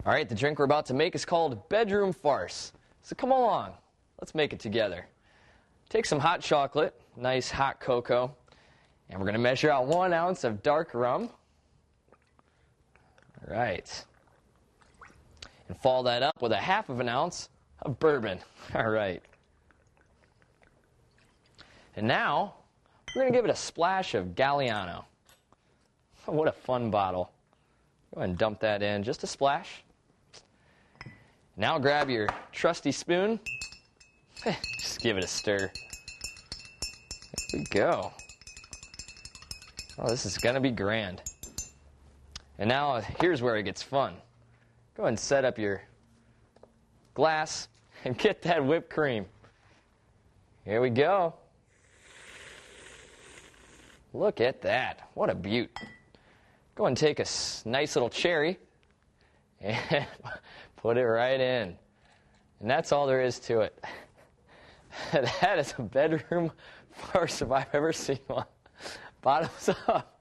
All right, the drink we're about to make is called Bedroom Farce. So come along, let's make it together. Take some hot chocolate, nice hot cocoa, and we're going to measure out 1 ounce of dark rum. All right. And follow that up with a half of an ounce of bourbon. All right. And now, we're going to give it a splash of Galliano. What a fun bottle. Go ahead and dump that in, just a splash. Now grab your trusty spoon. Just give it a stir. There we go. Oh, this is going to be grand. And now, here's where it gets fun. Go ahead and set up your glass and get that whipped cream. Here we go. Look at that. What a beaut. Go ahead and take a nice little cherry and put it right in. And that's all there is to it. That is a bedroom farce if I've ever seen one. Bottoms up.